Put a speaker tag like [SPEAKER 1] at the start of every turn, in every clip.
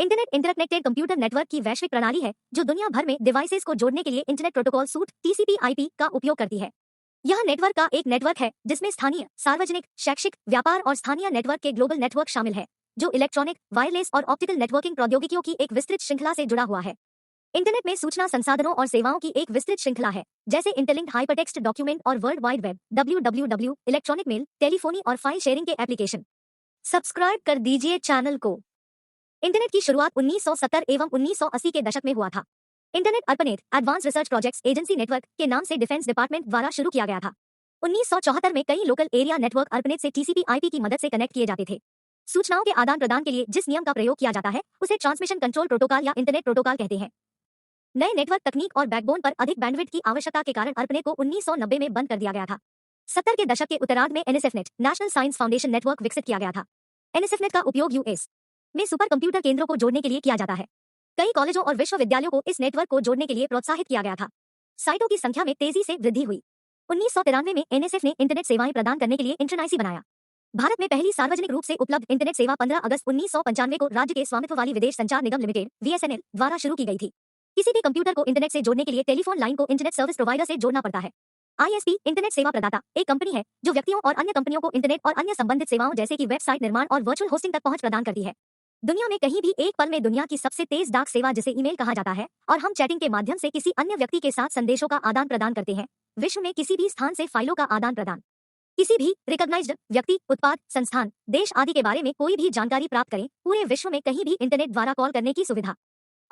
[SPEAKER 1] Internet interconnected computer network की वैश्विक प्रणाली है जो दुनिया भर में डिवाइसेस को जोड़ने के लिए इंटरनेट प्रोटोकॉल सूट TCP/IP का उपयोग करती है। यह नेटवर्क का एक नेटवर्क है जिसमें स्थानीय, सार्वजनिक, शैक्षिक, व्यापार और स्थानीय नेटवर्क के ग्लोबल नेटवर्क शामिल है, जो इलेक्ट्रॉनिक, वायरलेस और ऑप्टिकल नेटवर्किंग प्रौद्योगिकियों की एक विस्तृत श्रृंखला से जुड़ा हुआ है। इंटरनेट में सूचना संसाधनों और सेवाओं की एक विस्तृत श्रृंखला है, जैसे इंटरलिंक्ड हाइपरटेक्स्ट डॉक्यूमेंट और world wide web WWW, electronic mail, telephony और फाइल शेयरिंग के एप्लीकेशन। सब्सक्राइब कर दीजिए चैनल को। इंटरनेट की शुरुआत 1970 एवं 1980 के दशक में हुआ था। Internet ARPANET advance research projects agency network के नाम से डिफेंस डिपार्टमेंट द्वारा शुरू किया गया था। 1974 में कई लोकल एरिया नेटवर्क अर्पनेट से TCP/IP की मदद से कनेक्ट किए जाते थे। सूचनाओं के आदान प्रदान के लिए जिस नियम का प्रयोग किया जाता है उसे ट्रांसमिशन कंट्रोल प्रोटोकॉल या इंटरनेट प्रोटोकॉल कहते हैं। नए नेटवर्क तकनीक और बैकबोन पर अधिक बैंडविड्थ की आवश्यकता के कारण अर्पनेट को 1990 में बंद कर दिया गया था। 70 के दशक के उत्तरार्ध में NSFNet national science foundation network विकसित किया गया था। NSFNet का उपयोग US में सुपर कंप्यूटर केंद्रों को जोड़ने के लिए किया जाता है। कई कॉलेजों और विश्वविद्यालयों को इस नेटवर्क को जोड़ने के लिए प्रोत्साहित किया गया था। साइटों की संख्या में तेजी से वृद्धि हुई। 1993 में NSF ने इंटरनेट सेवाएं प्रदान करने के लिए इंटरनाइसी बनाया। भारत में पहली सार्वजनिक रूप से उपलब्ध इंटरनेट सेवा 15 अगस्त 1995 को राज्य के स्वामित्व वाली विदेश संचार निगम लिमिटेड VSNL द्वारा शुरू की गई थी। किसी भी कंप्यूटर को इंटरनेट से जोड़ने के लिए टेलीफोन लाइन को इंटरनेट सर्विस प्रोवाइडर से जोड़ना पड़ता है। ISP इंटरनेट सेवा प्रदाता एक कंपनी है जो व्यक्तियों और अन्य कंपनियों को इंटरनेट और अन्य संबंधित सेवाओं जैसे कि वेबसाइट निर्माण और वर्चुअल होस्टिंग तक पहुंच प्रदान करती है। दुनिया में कहीं भी एक पल में दुनिया की सबसे तेज डाक सेवा जिसे ईमेल कहा जाता है और हम चैटिंग के माध्यम से किसी अन्य व्यक्ति के साथ संदेशों का आदान प्रदान करते हैं। विश्व में किसी भी स्थान से फाइलों का आदान प्रदान, किसी भी रिकॉग्नाइज्ड व्यक्ति, उत्पाद, संस्थान, देश आदि के बारे में कोई भी जानकारी प्राप्त करें, पूरे विश्व में कहीं भी इंटरनेट द्वारा कॉल करने की सुविधा।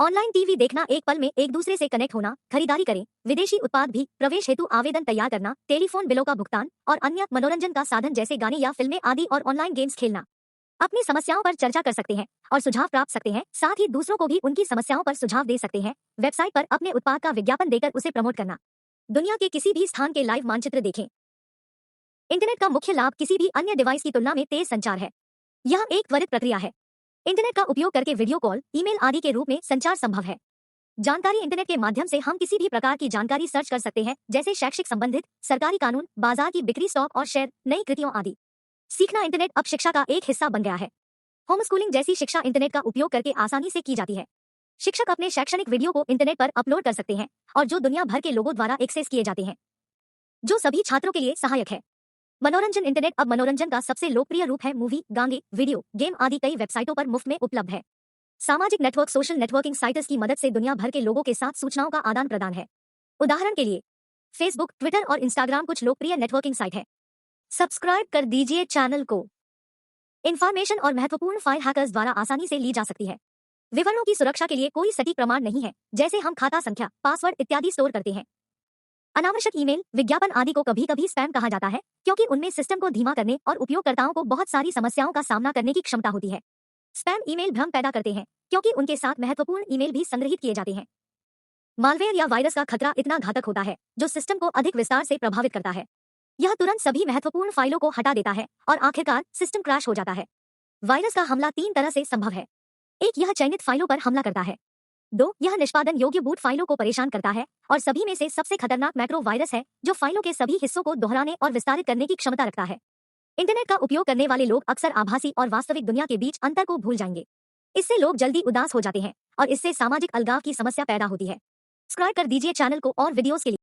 [SPEAKER 1] ऑनलाइन टीवी देखना, एक पल में एक दूसरे से कनेक्ट होना, खरीदारी करें, विदेशी उत्पाद भी, प्रवेश हेतु आवेदन तैयार करना, टेलीफोन बिलों का भुगतान और अन्य मनोरंजन का साधन जैसे गाने या फिल्में आदि और ऑनलाइन गेम्स खेलना। अपनी समस्याओं पर चर्चा कर सकते हैं और सुझाव प्राप्त सकते हैं, साथ ही दूसरों को भी उनकी समस्याओं पर सुझाव दे सकते हैं। वेबसाइट पर अपने उत्पाद का विज्ञापन देकर उसे प्रमोट करना। दुनिया के किसी भी स्थान के लाइव मानचित्र देखें। इंटरनेट का मुख्य लाभ किसी भी अन्य डिवाइस की तुलना में तेज संचार है। यह एक त्वरित प्रक्रिया है। इंटरनेट का उपयोग करके वीडियो कॉल, ईमेल आदि के रूप में संचार संभव है। जानकारी इंटरनेट के माध्यम से हम किसी भी प्रकार की जानकारी सर्च कर सकते हैं, जैसे शैक्षिक संबंधित, सरकारी कानून, बाजार की बिक्री, स्टॉक और शेयर, नई कृतियों आदि। सीखना इंटरनेट अब शिक्षा का एक हिस्सा बन गया है। होम स्कूलिंग जैसी शिक्षा इंटरनेट का उपयोग करके आसानी से की जाती है। शिक्षक अपने शैक्षणिक वीडियो को इंटरनेट पर अपलोड कर सकते हैं और जो दुनिया भर के लोगों द्वारा एक्सेस किए जाते हैं, जो सभी छात्रों के लिए सहायक है। मनोरंजन इंटरनेट अब मनोरंजन का सबसे लोकप्रिय रूप है। मूवी, गाने, वीडियो गेम आदि कई वेबसाइटों पर मुफ्त में उपलब्ध है। सामाजिक नेटवर्क सोशल नेटवर्किंग साइट्स की मदद से दुनिया भर के लोगों के साथ सूचनाओं का आदान प्रदान है। उदाहरण के लिए फेसबुक, ट्विटर और इंस्टाग्राम कुछ लोकप्रिय नेटवर्किंग साइट है। सब्सक्राइब कर दीजिए चैनल को। इंफॉर्मेशन और महत्वपूर्ण फाइल हैकर्स द्वारा आसानी से ली जा सकती है। विवरणों की सुरक्षा के लिए कोई सटीक प्रमाण नहीं है, जैसे हम खाता संख्या, पासवर्ड इत्यादि स्टोर करते हैं। अनावश्यक ईमेल, विज्ञापन आदि को कभी-कभी स्पैम कहा जाता है, क्योंकि उनमें सिस्टम को धीमा करने और उपयोगकर्ताओं को बहुत सारी समस्याओं का सामना करने की क्षमता होती है। स्पैम ईमेल भ्रम पैदा करते हैं, क्योंकि उनके साथ महत्वपूर्ण ईमेल भी संग्रहित किए जाते हैं। मालवेयर या वायरस का खतरा इतना घातक होता है, जो सिस्टम को अधिक विस्तार से प्रभावित करता है। यह तुरंत सभी महत्वपूर्ण फाइलों को हटा देता है और आखिरकार सिस्टम क्रैश हो जाता है। वायरस का हमला 3 तरह से संभव है। 1, यह चयनित फाइलों पर हमला करता है। 2, यह निष्पादन योग्य बूट फाइलों को परेशान करता है। और सभी में से सबसे खतरनाक मैक्रो वायरस है, जो फाइलों के सभी हिस्सों को दोहराने और विस्तारित करने की क्षमता रखता है। इंटरनेट का उपयोग करने वाले लोग अक्सर आभासी और वास्तविक दुनिया के बीच अंतर को भूल जाएंगे। इससे लोग जल्दी उदास हो जाते हैं और इससे सामाजिक अलगाव की समस्या पैदा होती है। सब्सक्राइब कर दीजिए चैनल को और वीडियोस के लिए।